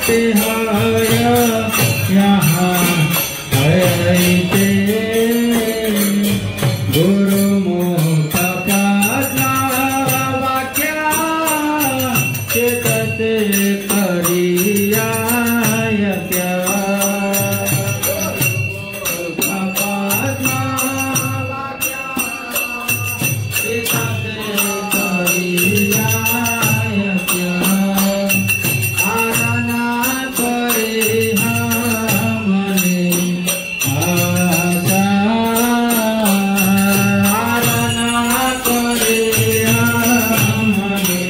तिहार यहाँ हरते गुरुमुख पादना वाक्या चेतत करियाय पादना वाक्या चेतत करियाय आराधना करे हमने आशा आराधना करे हमने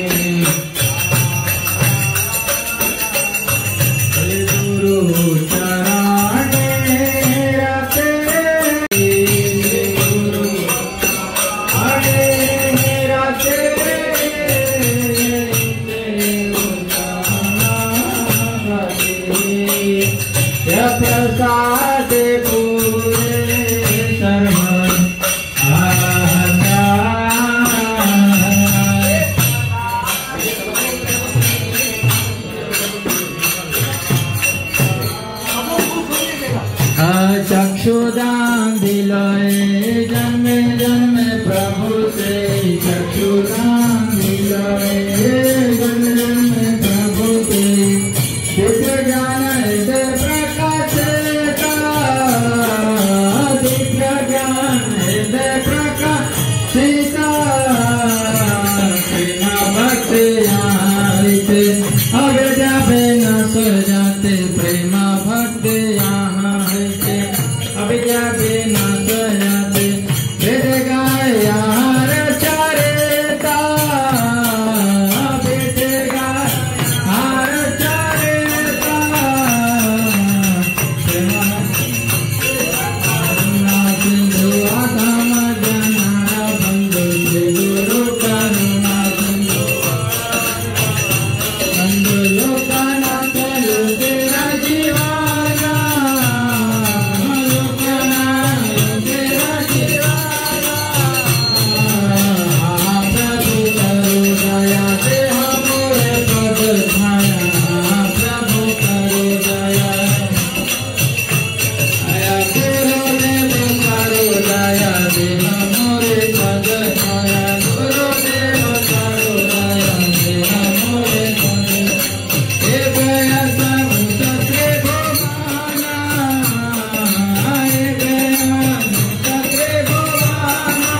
गुरु चरणे रते गुरु अरे रते प्रसाद पूरे सर्व चक्षुदान दिलोए जन्म जन्म प्रभु से चक्षुदान दिलोए जन्म जन्म प्रभु से दिव्य ज्ञान हृदय प्रकाशता दिव्य ज्ञान हृदय प्रकाशिता बिना भक्ति आते अब जाते न सो जाते प्रेमा भक्ति यहाँ है अब जाते न सो जाते वेद गाय यार चारेता वेद गाय हार चारेता सिंधु आगम जनारा बंधु गुरु करुणा बंधु बंधु लोकनाथ तेरा जीवाना लोकनाथ तेरा जीवाना प्रभु करो दया दे हमरे पद धाया प्रभु करो दया आया गुरु देव करो दया दे हमरे पद धाया गुरु देव करो दया दे हमरे पद हे गया सब सत्रे भगवाना हे गया सत्रे भगवाना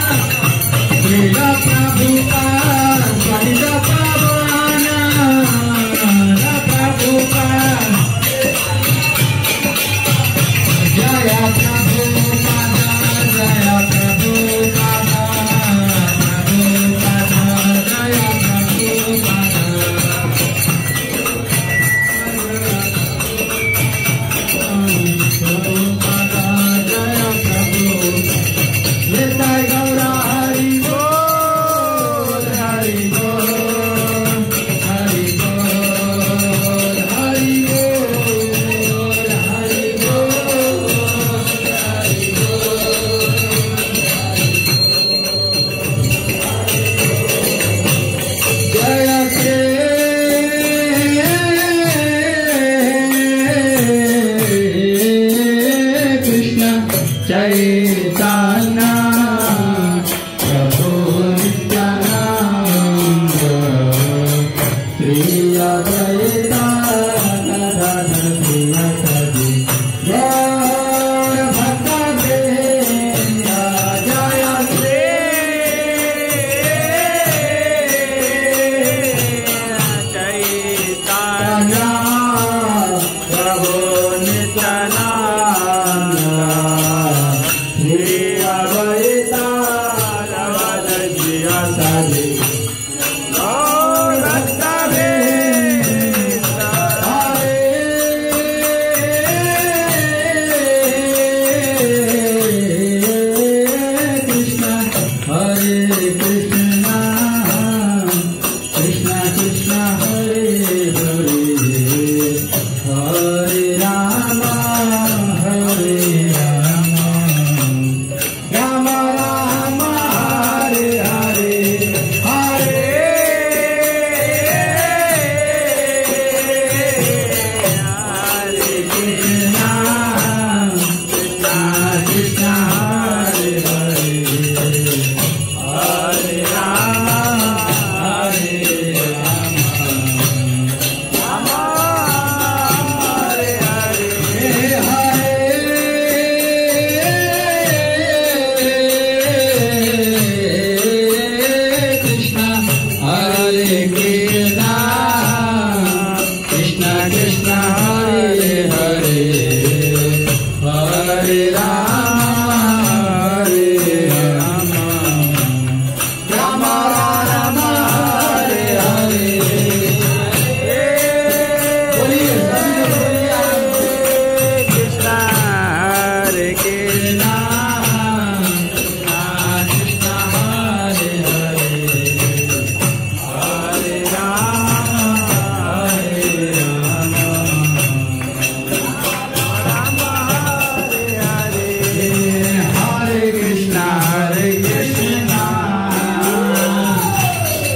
प्रिया प्रभु का प्रिया भगवाना प्रभु का जय प्रभु पादा जय प्रभु पादा प्रभु पादा जय प्रभु पादा प्रभु पादा जय प्रभु निताय गौरा हरि बोल हरि बोल हरि बोल हरि बोल हरि जय श्री कृष्ण चैतन्य प्रभु नित्यानंद श्री अद्वैता गदाधर श्रीवासादि गौर भक्तवृंद जय श्री चैतन्य प्रभु नित्यानंद श्री अद्वैता गदाधर श्रीवासादि गौर भक्तवृंद हरे Krishna Krishna Krishna Hare Hare Hare Ram Ram Ram Hare Hare Hare Krishna Krishna Hare Hare Hare Rama Hare Rama Rama Rama Hare Hare Krishna Hare Krishna Krishna Hare Hare Hare Rama Hare Rama Rama Hare Hare Hare Krishna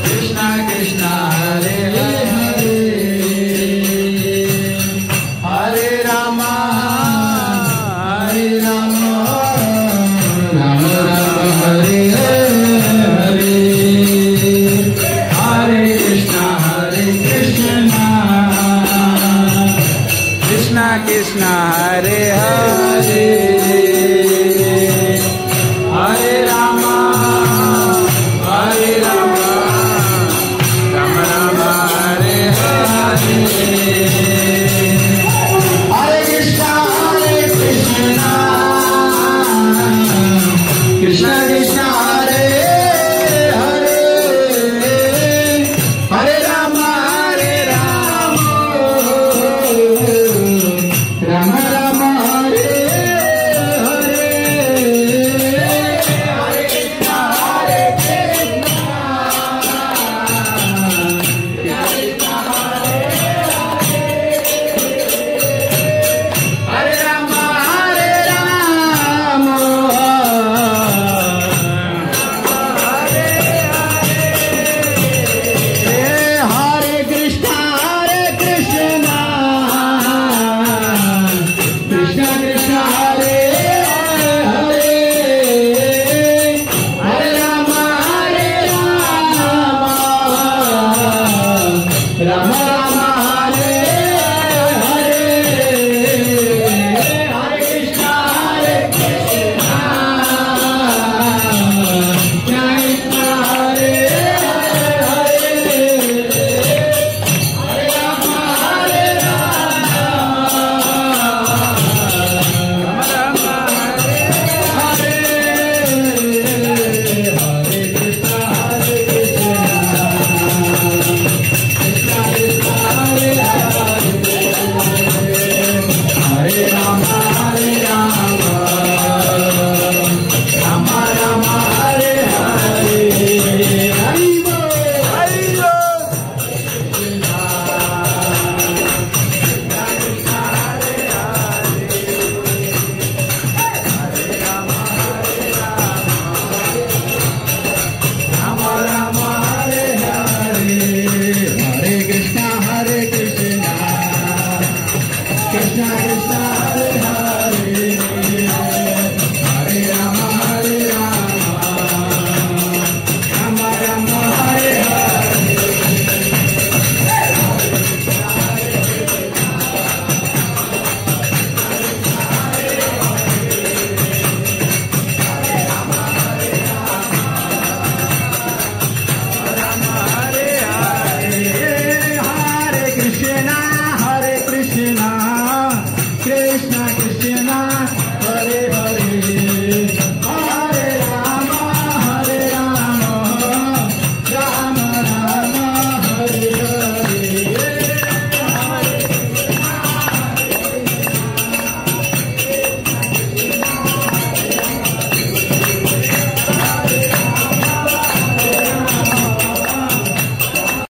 Krishna Krishna Hare Hare Hare Rama Hare Rama Rama Rama Hare Hare Hare Krishna Krishna Krishna Hare Hare Hare Rama Hare Rama Rama Rama Hare Hare Hare Krishna Krishna Krishna Hare Hare Hare Rama Rama Rama Hare Hare Hare Krishna Hare Rama Hare Rama Hare Krishna Krishna Krishna Hare Hare Hare Rama Rama